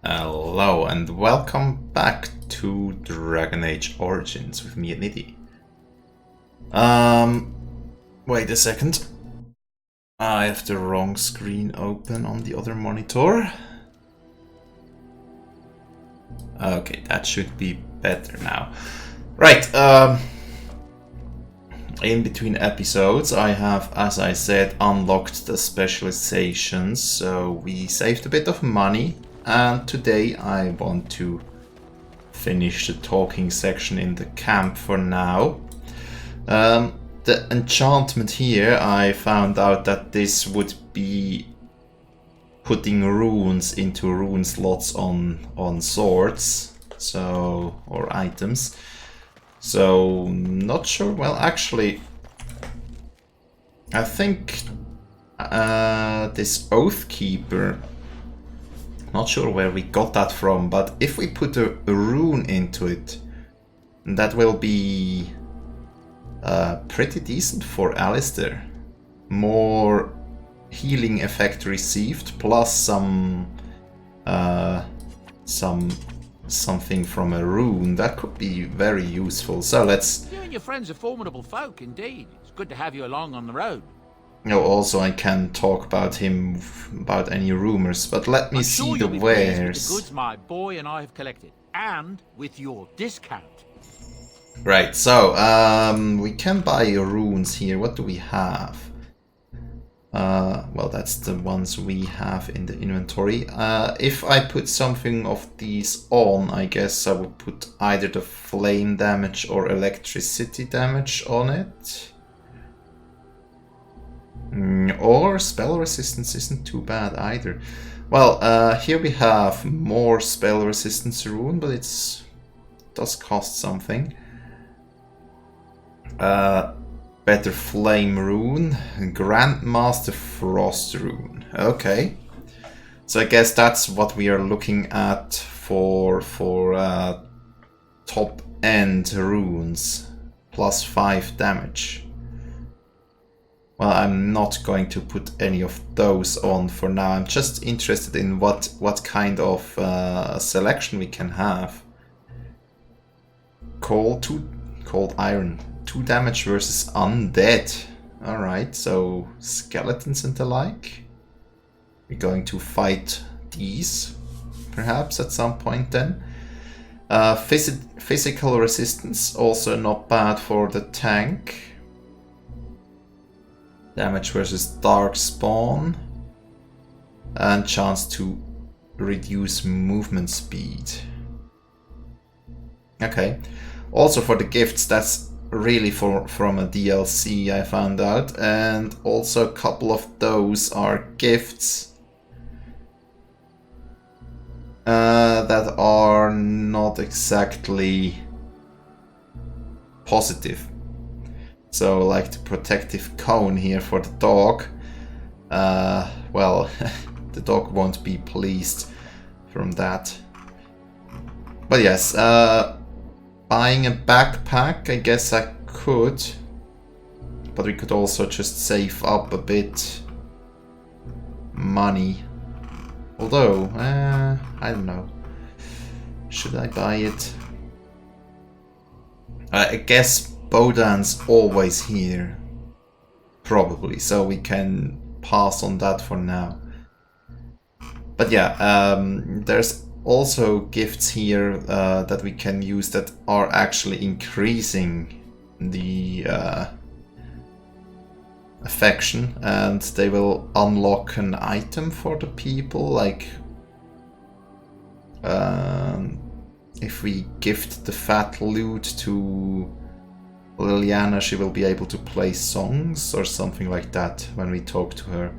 Hello and welcome back to Dragon Age Origins with me, Nidhi. Wait a second. I have the wrong screen open on the other monitor. Okay, that should be better now. Right, in between episodes I have, as I said, unlocked the specializations, so we saved a bit of money. And today I want to finish the talking section in the camp for now. The enchantment here, I found out that this would be putting runes into rune slots on swords, so, or items. So, not sure. Well, actually, I think this Oathkeeper, not sure where we got that from, but if we put a rune into it, that will be pretty decent for Alistair. More healing effect received, plus something from a rune. That could be very useful. So let's... You and your friends are formidable folk, indeed. It's good to have you along on the road. No, also I can talk about him, about any rumors, but let me see the wares. With the goods my boy and I have collected, and with your discount. Right, so we can buy runes here. What do we have? Well, that's the ones we have in the inventory. If I put something of these on, I guess I would put either the flame damage or electricity damage on it. Or spell resistance isn't too bad either. Well, here we have more spell resistance rune, but it does cost something. Better flame rune, Grandmaster Frost rune. Okay, so I guess that's what we are looking at for top end runes, plus 5 damage. Well, I'm not going to put any of those on for now. I'm just interested in what kind of selection we can have. Cold iron, 2 damage versus undead. Alright, so skeletons and the like. We're going to fight these, perhaps at some point then. Physical resistance, also not bad for the tank. Damage versus dark spawn. And chance to reduce movement speed. Okay. Also for the gifts, that's really from a DLC, I found out. And also a couple of those are gifts that are not exactly positive. So, like the protective cone here for the dog. Well, the dog won't be pleased from that. But yes, buying a backpack, I guess I could. But we could also just save up a bit money. Although, I don't know. Should I buy it? I guess Bodan's always here, probably, so we can pass on that for now. But yeah, there's also gifts here that we can use that are actually increasing the affection, and they will unlock an item for the people, like if we gift the fat loot to Liliana, she will be able to play songs or something like that when we talk to her.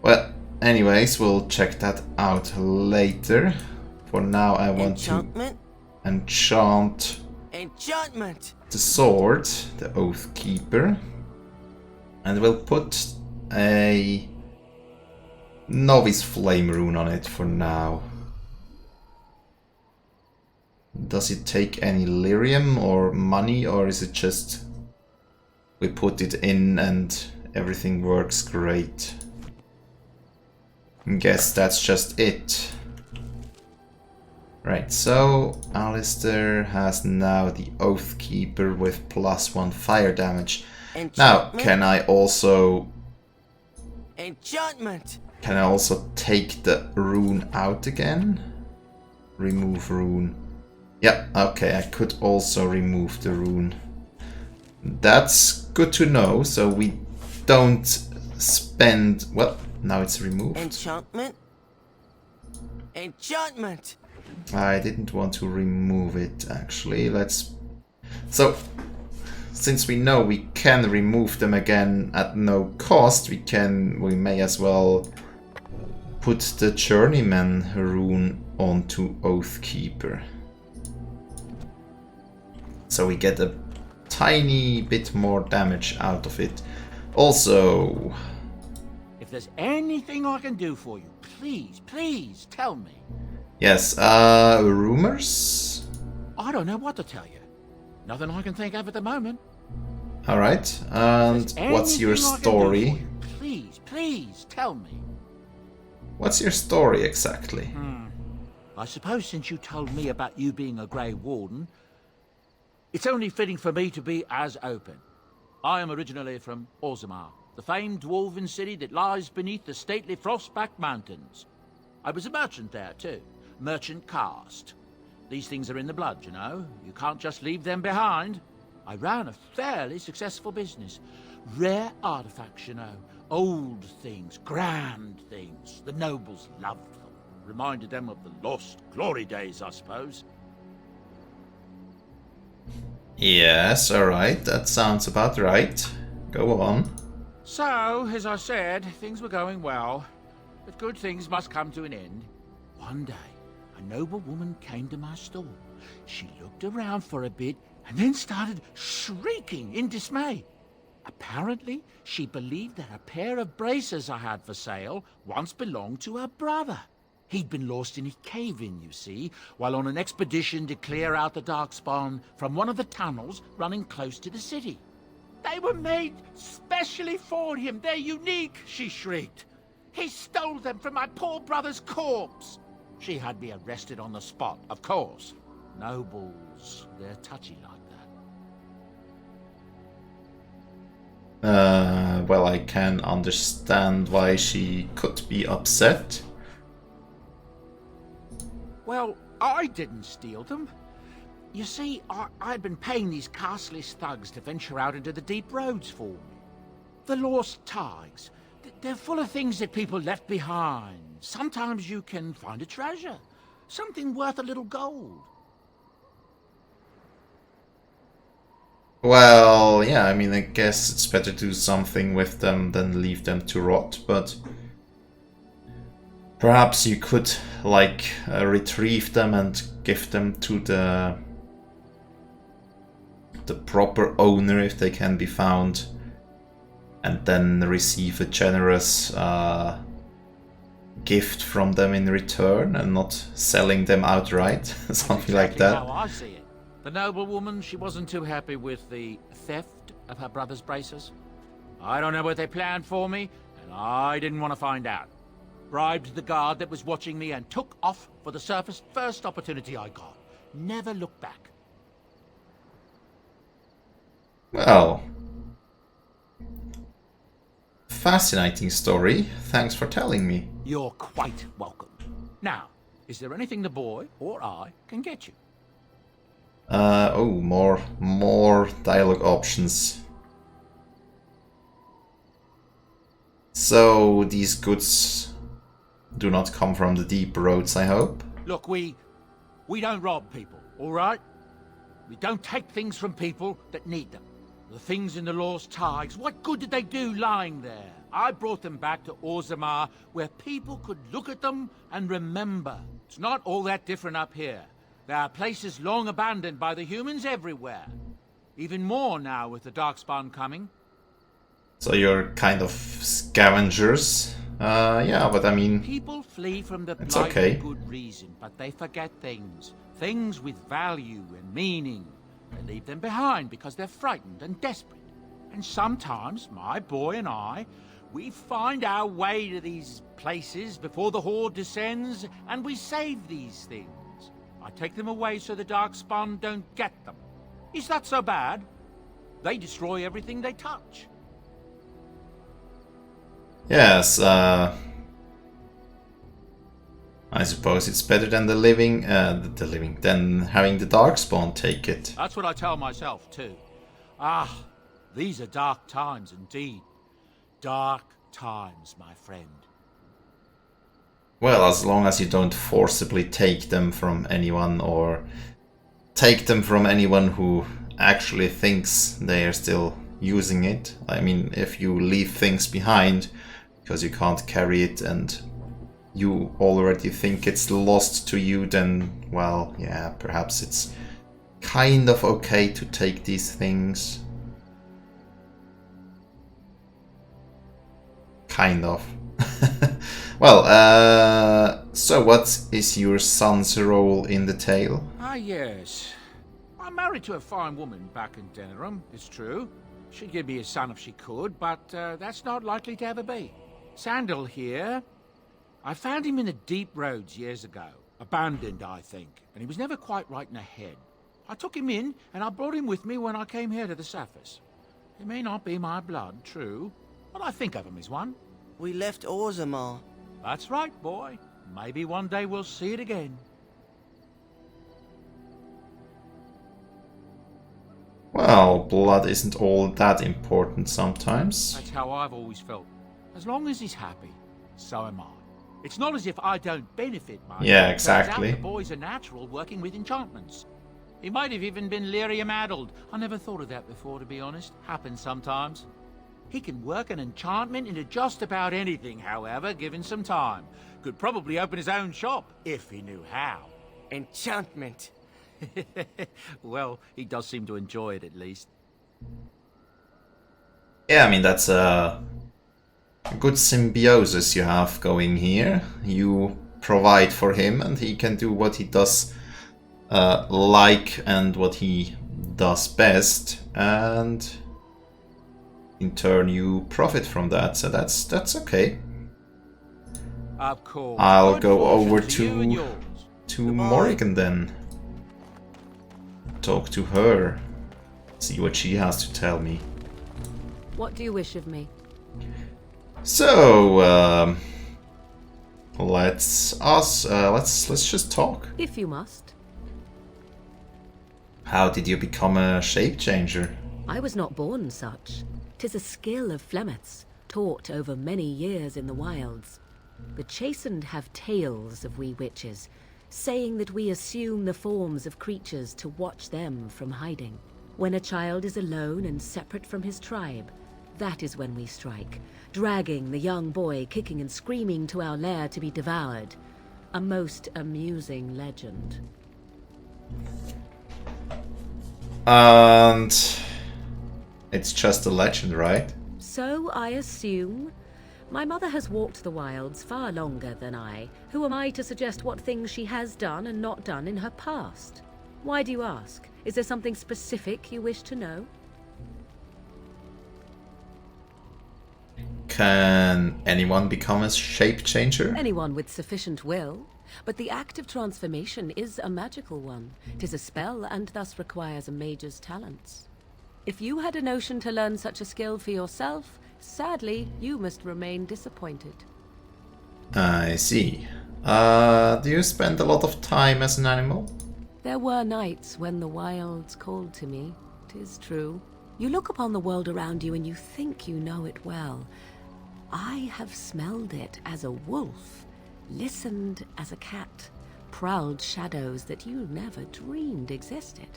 Well, anyways, we'll check that out later. For now, I want to enchant the sword, the Oathkeeper, and we'll put a novice flame rune on it for now. Does it take any lyrium or money, or is it just we put it in and everything works great? Guess that's just it. Right, so Alistair has now the Oathkeeper with +1 fire damage. Now, can I also Enchantment. take the rune out again? Remove rune. Yeah, okay, I could also remove the rune. That's good to know, so we don't spend... Well, now it's removed. Enchantment. Enchantment. I didn't want to remove it, actually. So, since we know we can remove them again at no cost, we may as well put the Journeyman rune onto Oathkeeper. So we get a tiny bit more damage out of it. Also... If there's anything I can do for you, please tell me. Yes, rumors? I don't know what to tell you. Nothing I can think of at the moment. Alright, and what's your story? Please tell me. What's your story exactly? I suppose since you told me about you being a Grey Warden, it's only fitting for me to be as open. I am originally from Orzammar, the famed dwarven city that lies beneath the stately Frostback Mountains. I was a merchant there too, merchant caste. These things are in the blood, you know. You can't just leave them behind. I ran a fairly successful business. Rare artifacts, you know. Old things, grand things. The nobles loved them. Reminded them of the lost glory days, I suppose. Yes, alright, that sounds about right. Go on. So, as I said, things were going well. But good things must come to an end. One day, a noble woman came to my store. She looked around for a bit and then started shrieking in dismay. Apparently, she believed that a pair of braces I had for sale once belonged to her brother. He'd been lost in a cave-in, you see, while on an expedition to clear out the Darkspawn from one of the tunnels running close to the city. They were made specially for him. They're unique, she shrieked. He stole them from my poor brother's corpse. She had me arrested on the spot, of course. Nobles, they're touchy like that. Well, I can understand why she could be upset. Well, I didn't steal them. You see, I'd been paying these castless thugs to venture out into the deep roads for me. The lost ties. They're full of things that people left behind. Sometimes you can find a treasure. Something worth a little gold. Well, yeah, I mean, I guess it's better to do something with them than leave them to rot, but... Perhaps you could, like, retrieve them and give them to the proper owner if they can be found, and then receive a generous gift from them in return, and not selling them outright, something like that. How I see it. The noblewoman, she wasn't too happy with the theft of her brother's braces. I don't know what they planned for me, and I didn't want to find out. Bribed the guard that was watching me and took off for the surface first opportunity I got. Never looked back. Well, fascinating story. Thanks for telling me. You're quite welcome. Now, is there anything the boy or I can get you? Oh, more dialogue options. So these goods do not come from the deep roads, I hope. Look, we don't rob people, all right? We don't take things from people that need them. The things in the lost ties, what good did they do lying there? I brought them back to Orzammar, where people could look at them and remember. It's not all that different up here. There are places long abandoned by the humans everywhere. Even more now with the Darkspawn coming. So you're kind of scavengers. Yeah, but I mean... People flee from the it's Blight okay. for good reason, but they forget things. Things with value and meaning. They leave them behind because they're frightened and desperate. And sometimes, my boy and I, we find our way to these places before the Horde descends, and we save these things. I take them away so the Darkspawn don't get them. Is that so bad? They destroy everything they touch. Yes, I suppose it's better than than having the Darkspawn take it. That's what I tell myself too. Ah, these are dark times indeed. Dark times, my friend. Well, as long as you don't forcibly take them from anyone, or take them from anyone who actually thinks they are still using it. I mean, if you leave things behind because you can't carry it and you already think it's lost to you, then, well, yeah, perhaps it's kind of okay to take these things. Kind of. Well, so what is your son's role in the tale? Ah, yes. I'm married to a fine woman back in Denerim, it's true. She'd give me a son if she could, but that's not likely to ever be. Sandal here. I found him in the deep roads years ago. Abandoned, I think, and he was never quite right in the head. I took him in, and I brought him with me when I came here to the surface. He may not be my blood, true, but I think of him as one. We left Orzammar. That's right, boy. Maybe one day we'll see it again. Well, blood isn't all that important sometimes. That's how I've always felt. As long as he's happy, so am I. It's not as if I don't benefit much. Yeah, Turns out exactly. the boy's a natural working with enchantments. He might have even been lyrium-addled. I never thought of that before, to be honest. Happens sometimes. He can work an enchantment into just about anything, however, given some time. Could probably open his own shop, if he knew how. Enchantment. Well, he does seem to enjoy it, at least. Yeah, I mean, that's a good symbiosis you have going here. You provide for him and he can do what he does like and what he does best, and in turn you profit from that, so that's okay. Of course. I'll Good go fortune over you and yours. to Morrigan then. Talk to her. See what she has to tell me. What do you wish of me? So, let's just talk. If you must. How did you become a shape changer? I was not born such. 'Tis a skill of Flemeth's, taught over many years in the wilds. The chastened have tales of we witches, saying that we assume the forms of creatures to watch them from hiding. When a child is alone and separate from his tribe, that is when we strike, dragging the young boy kicking and screaming to our lair to be devoured. A most amusing legend. And it's just a legend, right? So I assume. My mother has walked the wilds far longer than I. Who am I to suggest what things she has done and not done in her past? Why do you ask? Is there something specific you wish to know? Can anyone become a shape changer? Anyone with sufficient will. But the act of transformation is a magical one. 'Tis a spell and thus requires a mage's talents. If you had a notion to learn such a skill for yourself, sadly, you must remain disappointed. I see. Do you spend a lot of time as an animal? There were nights when the wilds called to me, 'tis true. You look upon the world around you and you think you know it well. I have smelled it as a wolf, listened as a cat, prowled shadows that you never dreamed existed.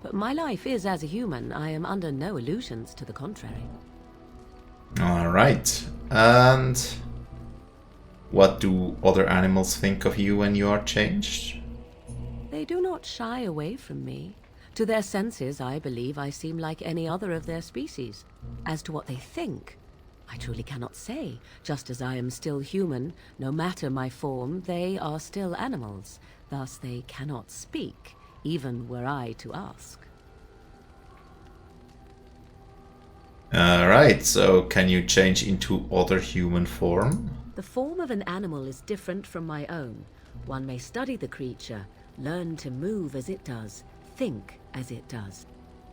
But my life is as a human. I am under no illusions to the contrary. Alright. And what do other animals think of you when you are changed? They do not shy away from me. To their senses, I believe I seem like any other of their species. As to what they think, I truly cannot say. Just as I am still human, no matter my form, they are still animals. Thus they cannot speak, even were I to ask. Alright, so can you change into other human form? The form of an animal is different from my own. One may study the creature, learn to move as it does, think as it does.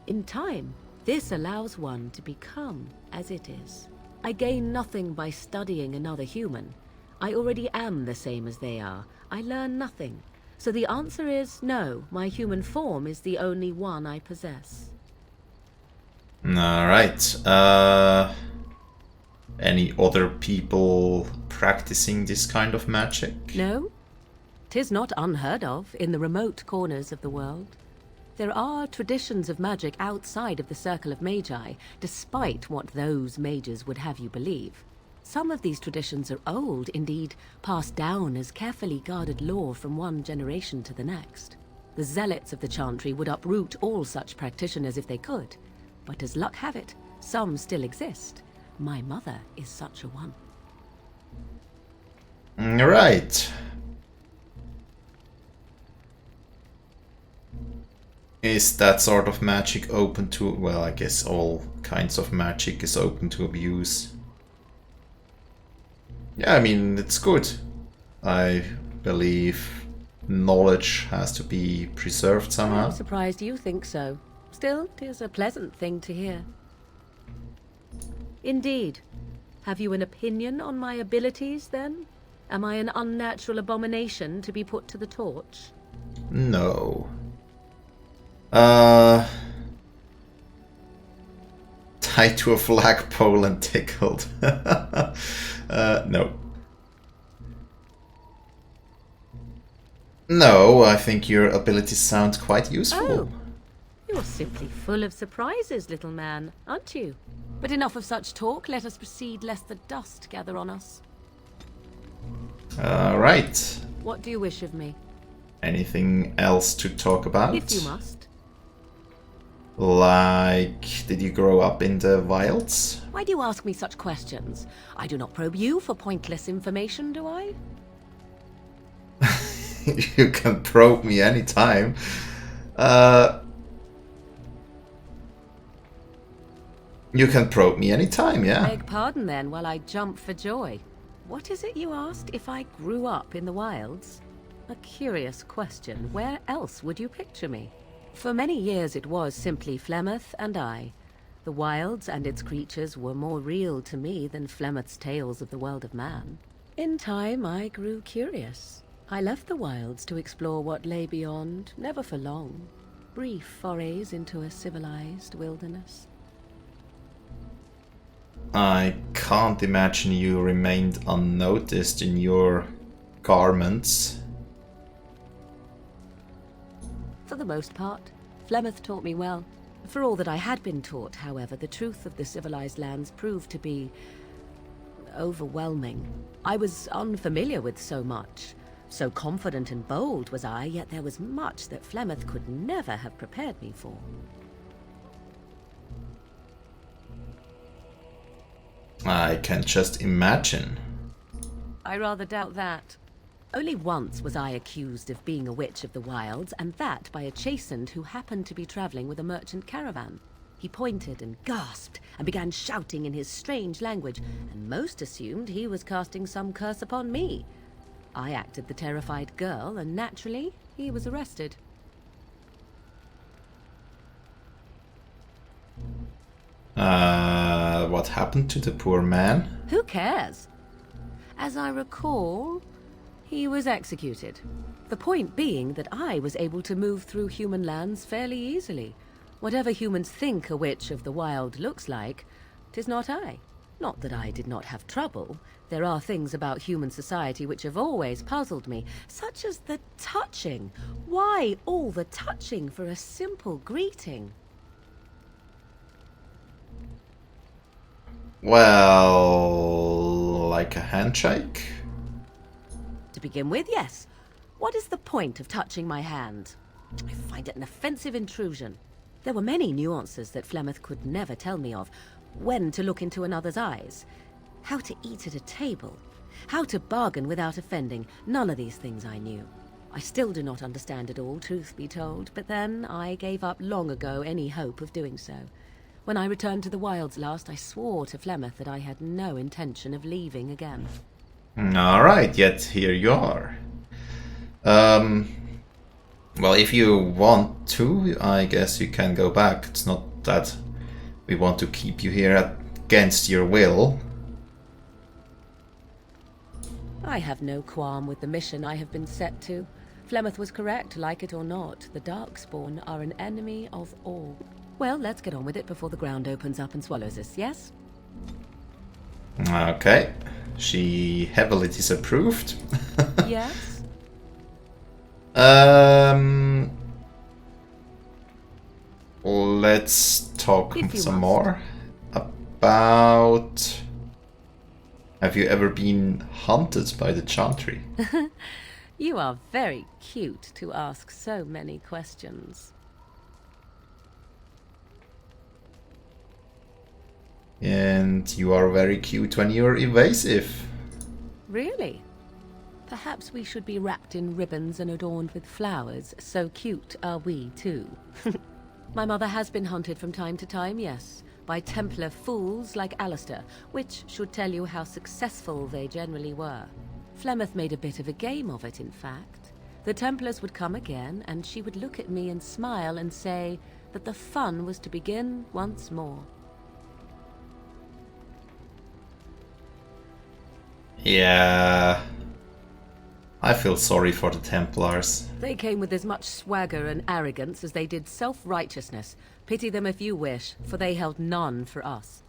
In time, this allows one to become as it is. I gain nothing by studying another human. I already am the same as they are. I learn nothing. So the answer is no, my human form is the only one I possess. Alright. Any other people practicing this kind of magic? No, 'tis not unheard of in the remote corners of the world. There are traditions of magic outside of the circle of magi, despite what those mages would have you believe. Some of these traditions are old, indeed, passed down as carefully guarded lore from one generation to the next. The zealots of the chantry would uproot all such practitioners if they could, but as luck have it, some still exist. My mother is such a one. Right. Is that sort of magic open to... well, I guess all kinds of magic is open to abuse. Yeah, I mean, it's good. I believe knowledge has to be preserved somehow. I'm surprised you think so. Still, 'tis a pleasant thing to hear. Indeed. Have you an opinion on my abilities, then? Am I an unnatural abomination to be put to the torch? No. Tied to a flagpole and tickled. No. No, I think your abilities sound quite useful. Oh, you're simply full of surprises, little man, aren't you? But enough of such talk. Let us proceed, lest the dust gather on us. Right. What do you wish of me? Anything else to talk about? If you must. Like, did you grow up in the wilds? Why do you ask me such questions? I do not probe you for pointless information, do I? You can probe me anytime. You can probe me anytime, yeah. Beg pardon then while I jump for joy. What is it you asked if I grew up in the wilds? A curious question. Where else would you picture me? For many years it was simply Flemeth and I. The wilds and its creatures were more real to me than Flemeth's tales of the world of man. In time I grew curious. I left the wilds to explore what lay beyond, never for long. Brief forays into a civilized wilderness. I can't imagine you remained unnoticed in your garments. For the most part, Flemeth taught me well. For all that I had been taught, however, the truth of the civilized lands proved to be overwhelming. I was unfamiliar with so much. So confident and bold was I, yet there was much that Flemeth could never have prepared me for. I can just imagine. I rather doubt that. Only once was I accused of being a witch of the wilds, and that by a chastened who happened to be traveling with a merchant caravan. He pointed and gasped and began shouting in his strange language, and most assumed he was casting some curse upon me. I acted the terrified girl, and naturally, he was arrested. What happened to the poor man? Who cares? As I recall, he was executed. The point being that I was able to move through human lands fairly easily. Whatever humans think a witch of the wild looks like, 'tis not I. Not that I did not have trouble. There are things about human society which have always puzzled me, such as the touching. Why all the touching for a simple greeting? Well, like a handshake? To begin with, yes. What is the point of touching my hand? I find it an offensive intrusion. There were many nuances that Flemeth could never tell me of. When to look into another's eyes, how to eat at a table, how to bargain without offending. None of these things I knew. I still do not understand it all, truth be told, but then I gave up long ago any hope of doing so. When I returned to the wilds last, I swore to Flemeth that I had no intention of leaving again. Alright, yet here you are. Well, if you want to, I guess you can go back. It's not that we want to keep you here against your will. I have no qualm with the mission I have been set to. Flemeth was correct, like it or not. The Darkspawn are an enemy of all. Well, let's get on with it before the ground opens up and swallows us, yes? Okay. She heavily disapproved. Yes? Let's talk If you some must. more about... Have you ever been hunted by the Chantry? You are very cute to ask so many questions. And you are very cute when you're evasive. Really? Perhaps we should be wrapped in ribbons and adorned with flowers. So cute are we, too. My mother has been hunted from time to time, yes, by Templar fools like Alistair, which should tell you how successful they generally were. Flemeth made a bit of a game of it, in fact. The Templars would come again, and she would look at me and smile and say that the fun was to begin once more. Yeah... I feel sorry for the Templars. They came with as much swagger and arrogance as they did self-righteousness. Pity them if you wish, for they held none for us.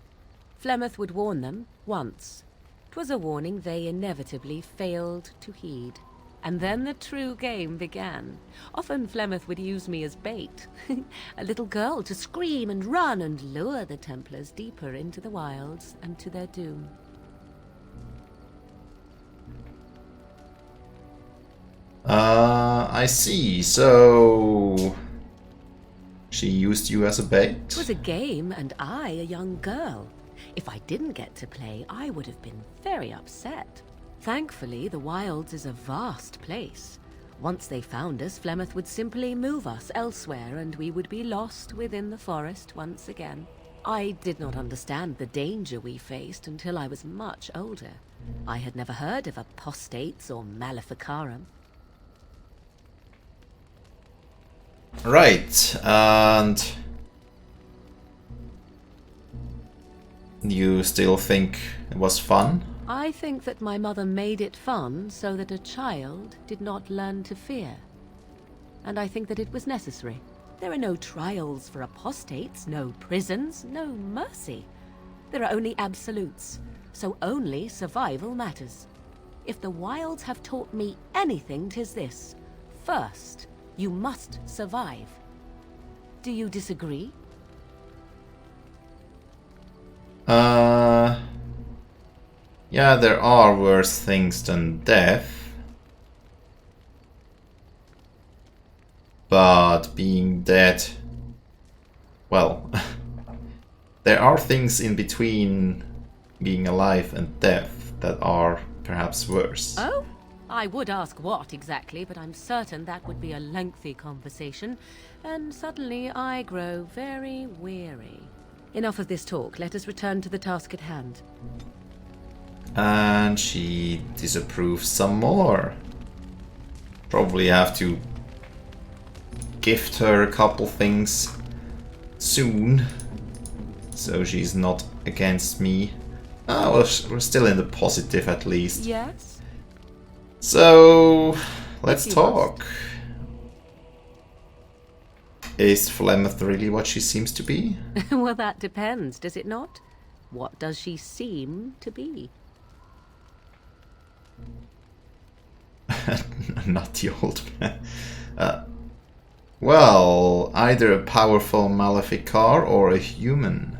Flemeth would warn them, once. 'Twas a warning they inevitably failed to heed. And then the true game began. Often Flemeth would use me as bait. A little girl to scream and run and lure the Templars deeper into the wilds and to their doom. I see. So... She used you as a bait? 'Twas a game, and I a young girl. If I didn't get to play, I would have been very upset. Thankfully, the wilds is a vast place. Once they found us, Flemeth would simply move us elsewhere, and we would be lost within the forest once again. I did not understand the danger we faced until I was much older. I had never heard of apostates or maleficarum. Right, and... You still think it was fun? I think that my mother made it fun so that a child did not learn to fear. And I think that it was necessary. There are no trials for apostates, no prisons, no mercy. There are only absolutes, so only survival matters. If the wilds have taught me anything, 'tis this. First, you must survive. Do you disagree? Yeah, there are worse things than death. But being dead... Well... there are things in between being alive and death that are perhaps worse. Oh? I would ask what exactly, but I'm certain that would be a lengthy conversation, and suddenly I grow very weary. Enough of this talk. Let us return to the task at hand. And she disapproves some more. Probably have to gift her a couple things soon, so she's not against me. Oh, well, we're still in the positive at least. Yes? So, let's If you talk. Is Flemeth really what she seems to be? Well, that depends, does it not? What does she seem to be? Not the old man. Well, either a powerful maleficar or a human.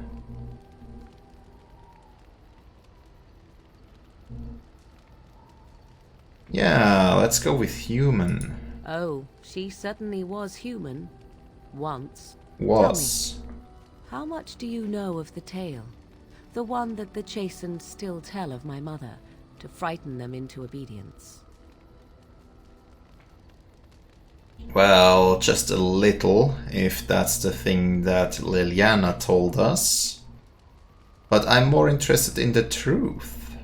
Yeah, let's go with human. Oh, she certainly was human. Once. Was. How much do you know of the tale? The one that the chastened still tell of my mother, to frighten them into obedience. Well, just a little, if that's the thing that Liliana told us. But I'm more interested in the truth.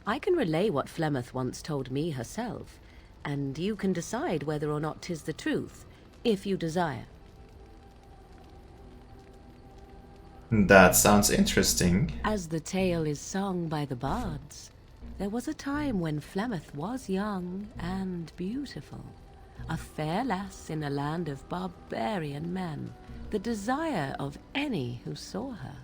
I can relay what Flemeth once told me herself. and you can decide whether or not 'tis the truth, if you desire. That sounds interesting. As the tale is sung by the bards, there was a time when Flemeth was young and beautiful, a fair lass in a land of barbarian men, the desire of any who saw her.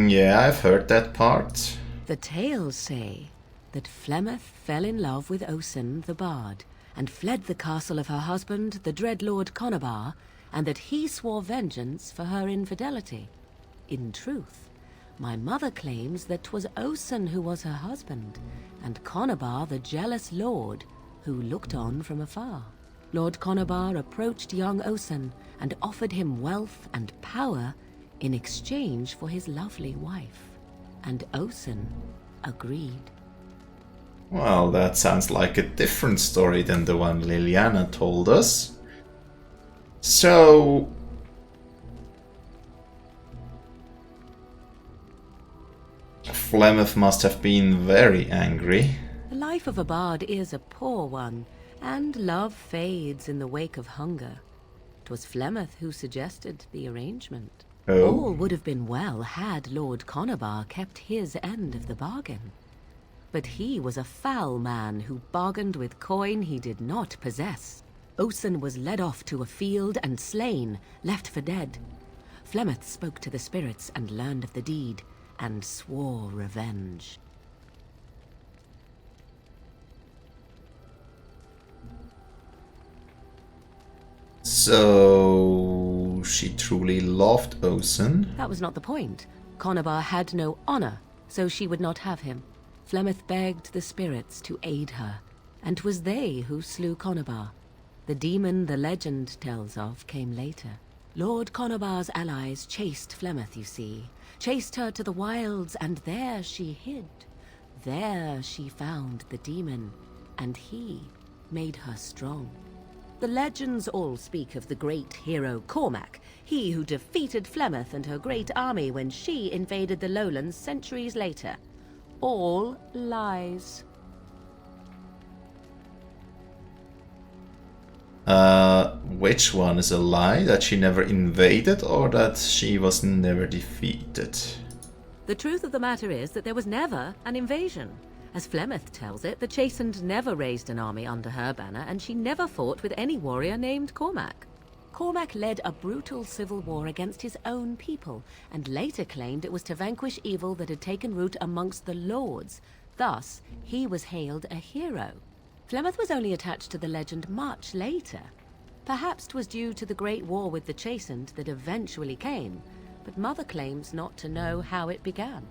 Yeah, I've heard that part. The tales say that Flemeth fell in love with Osen the bard, and fled the castle of her husband, the dread Lord Conabar, and that he swore vengeance for her infidelity. In truth, my mother claims that 'twas Osen who was her husband, and Conabar the jealous lord who looked on from afar. Lord Conabar approached young Osen and offered him wealth and power in exchange for his lovely wife, and Osen agreed. Well, that sounds like a different story than the one Liliana told us. So... Flemeth must have been very angry. The life of a bard is a poor one, and love fades in the wake of hunger. 'Twas Flemeth who suggested the arrangement. Oh. All would have been well had Lord Conabar kept his end of the bargain. But he was a foul man who bargained with coin he did not possess. Osen was led off to a field and slain, left for dead. Flemeth spoke to the spirits and learned of the deed, and swore revenge. So... she truly loved Osen? That was not the point. Conabar had no honor, so she would not have him. Flemeth begged the spirits to aid her, and 'twas they who slew Conabar. The demon the legend tells of came later. Lord Conabar's allies chased Flemeth, you see. Chased her to the wilds, and there she hid. There she found the demon, and he made her strong. The legends all speak of the great hero Cormac, he who defeated Flemeth and her great army when she invaded the lowlands centuries later. All lies. Which one is a lie? That she never invaded, or that she was never defeated? The truth of the matter is that there was never an invasion. As Flemeth tells it, the Chastened never raised an army under her banner, and she never fought with any warrior named Cormac. Cormac led a brutal civil war against his own people, and later claimed it was to vanquish evil that had taken root amongst the lords. Thus, he was hailed a hero. Flemeth was only attached to the legend much later. Perhaps 'twas due to the great war with the Chastened that eventually came, but Mother claims not to know how it began.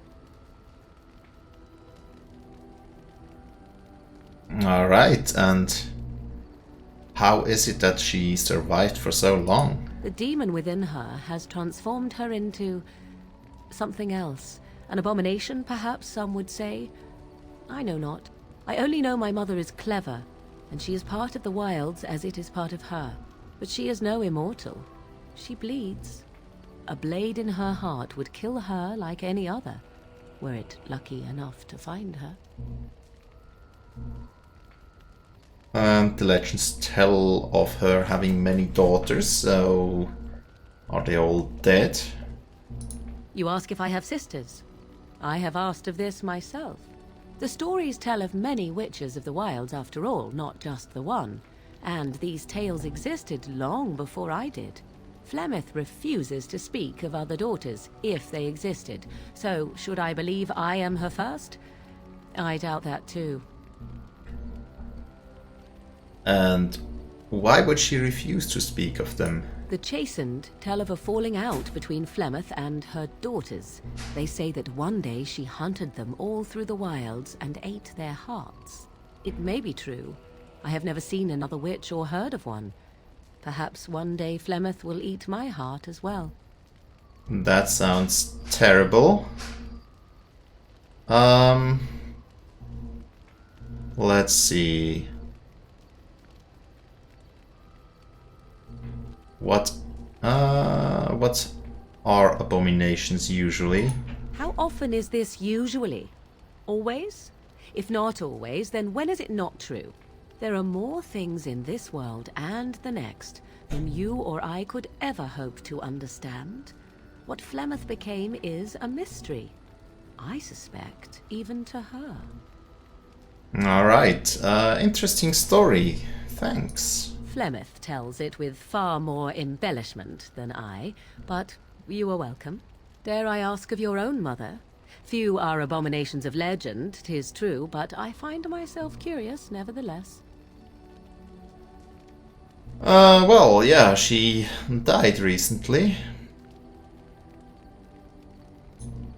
Alright, and how is it that she survived for so long? The demon within her has transformed her into something else. An abomination, perhaps some would say. I know not. I only know my mother is clever, and she is part of the wilds as it is part of her. But she is no immortal. She bleeds. A blade in her heart would kill her like any other, were it lucky enough to find her. And the legends tell of her having many daughters, so are they all dead? You ask if I have sisters. I have asked of this myself. The stories tell of many witches of the wilds after all, not just the one. And these tales existed long before I did. Flemeth refuses to speak of other daughters, if they existed. So, should I believe I am her first? I doubt that too. And why would she refuse to speak of them? The Chastened tell of a falling out between Flemeth and her daughters. They say that one day she hunted them all through the wilds and ate their hearts. It may be true. I have never seen another witch or heard of one. Perhaps one day Flemeth will eat my heart as well. That sounds terrible. Let's see. What are abominations usually? How often is this usually? Always? If not always, then when is it not true? There are more things in this world and the next than you or I could ever hope to understand. What Flemeth became is a mystery. I suspect, even to her. Alright, interesting story. Thanks. Flemeth tells it with far more embellishment than I, but you are welcome. Dare I ask of your own mother? Few are abominations of legend, 'tis true, but I find myself curious nevertheless. Well, yeah, she died recently.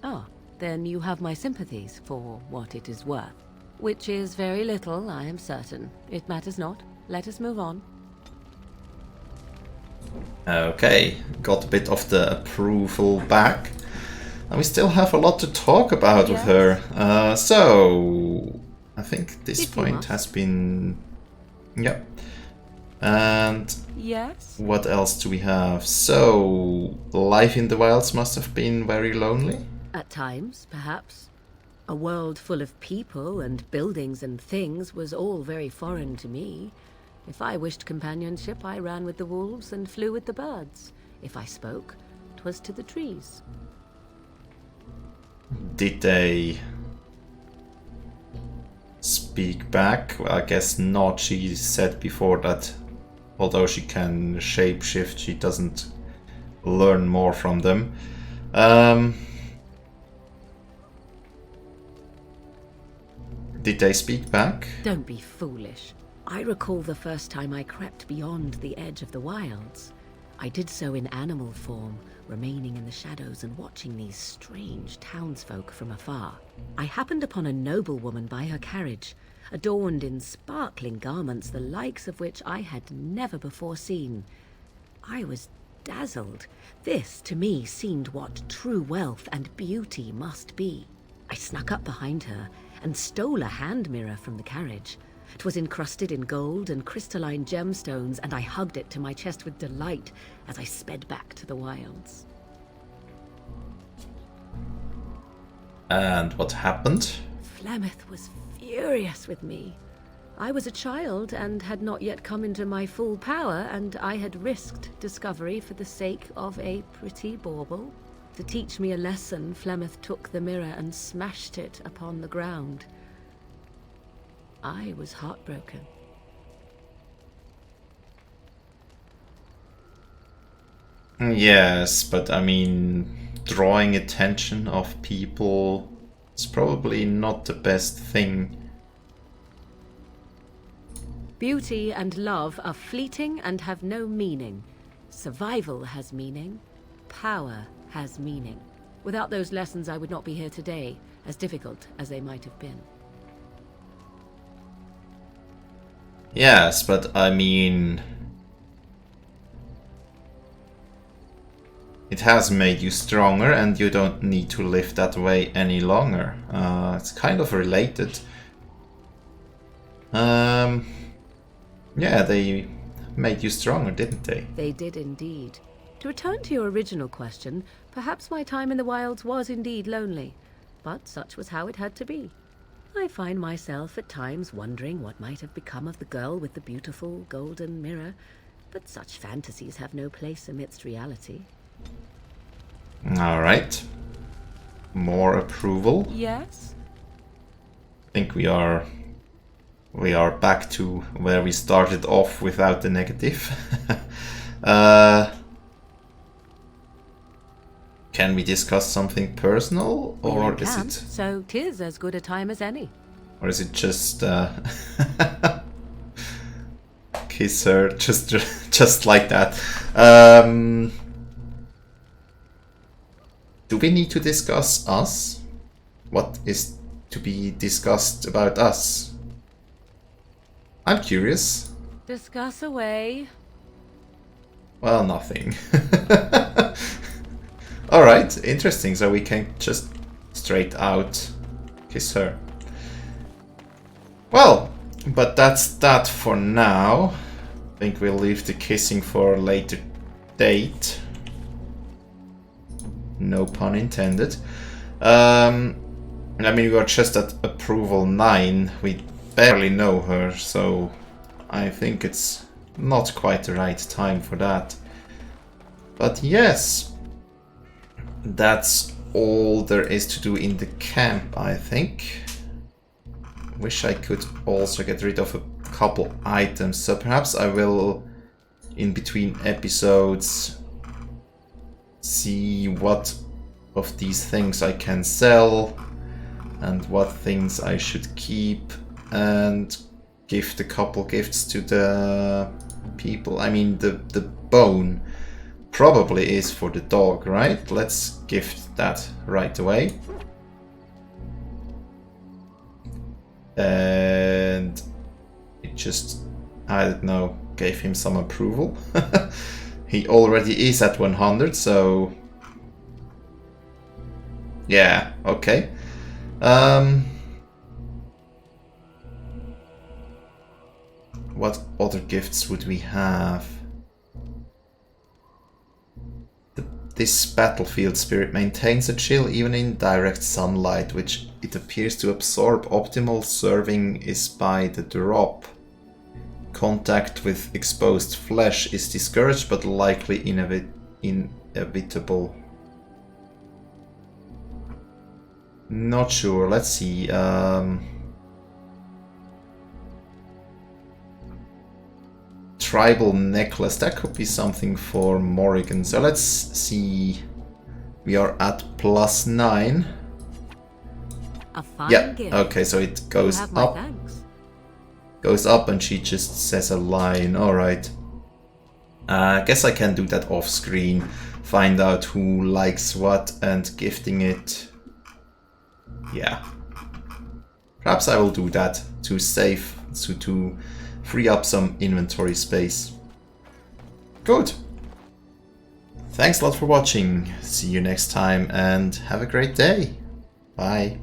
Ah, then you have my sympathies for what it is worth. Which is very little, I am certain. It matters not. Let us move on. Okay, got a bit of the approval back. And we still have a lot to talk about with her. So, I think this point has been... Yep. And yes, what else do we have? So, life in the wilds must have been very lonely? At times, perhaps. A world full of people and buildings and things was all very foreign to me. If I wished companionship, I ran with the wolves and flew with the birds. If I spoke, 'twas to the trees. Did they speak back? Well, I guess not. She said before that although she can shapeshift, she doesn't learn more from them. Did they speak back? Don't be foolish. I recall the first time I crept beyond the edge of the wilds. I did so in animal form, remaining in the shadows and watching these strange townsfolk from afar. I happened upon a noblewoman by her carriage, adorned in sparkling garments the likes of which I had never before seen. I was dazzled. This, to me, seemed what true wealth and beauty must be. I snuck up behind her and stole a hand mirror from the carriage. 'Twas encrusted in gold and crystalline gemstones, and I hugged it to my chest with delight as I sped back to the wilds. And what happened? Flemeth was furious with me. I was a child and had not yet come into my full power, and I had risked discovery for the sake of a pretty bauble. To teach me a lesson, Flemeth took the mirror and smashed it upon the ground. I was heartbroken. Yes, but I mean, drawing attention of people is probably not the best thing. Beauty and love are fleeting and have no meaning. Survival has meaning. Power has meaning. Without those lessons, I would not be here today, as difficult as they might have been. Yes, but I mean... It has made you stronger and you don't need to live that way any longer. It's kind of related. Yeah, they made you stronger, didn't they? They did indeed. To return to your original question, perhaps my time in the wilds was indeed lonely, but such was how it had to be. I find myself at times wondering what might have become of the girl with the beautiful golden mirror, but such fantasies have no place amidst reality. Alright. More approval. Yes? I think we are back to where we started off without the negative. Can we discuss something personal, or is it? So 'tis as good a time as any. Or is it just kiss her just like that? Do we need to discuss us? What is to be discussed about us? I'm curious. Discuss away. Well, nothing. Alright, interesting. So we can just straight out kiss her. Well, but that's that for now. I think we'll leave the kissing for a later date. No pun intended. And I mean, we are just at approval 9. We barely know her, so I think it's not quite the right time for that. But yes, that's all there is to do in the camp, I think. Wish I could also get rid of a couple items, so perhaps I will, in between episodes, see what of these things I can sell and what things I should keep, and gift a couple gifts to the people. I mean, the bone probably is for the dog, right? Let's gift that right away. And it just, I don't know, gave him some approval. He already is at 100, so yeah, okay. What other gifts would we have? This battlefield spirit maintains a chill even in direct sunlight, which it appears to absorb. Optimal serving is by the drop. Contact with exposed flesh is discouraged but likely inevitable. Not sure, let's see. Tribal necklace, that could be something for Morrigan. So let's see. We are at +9. A fine Yeah, gift. okay, so it You goes have my up. thanks. Goes up and she just says a line. Alright. I guess I can do that off screen. Find out who likes what and gifting it. Yeah. Perhaps I will do that to save, to free up some inventory space. Good. Thanks a lot for watching. See you next time and have a great day. Bye.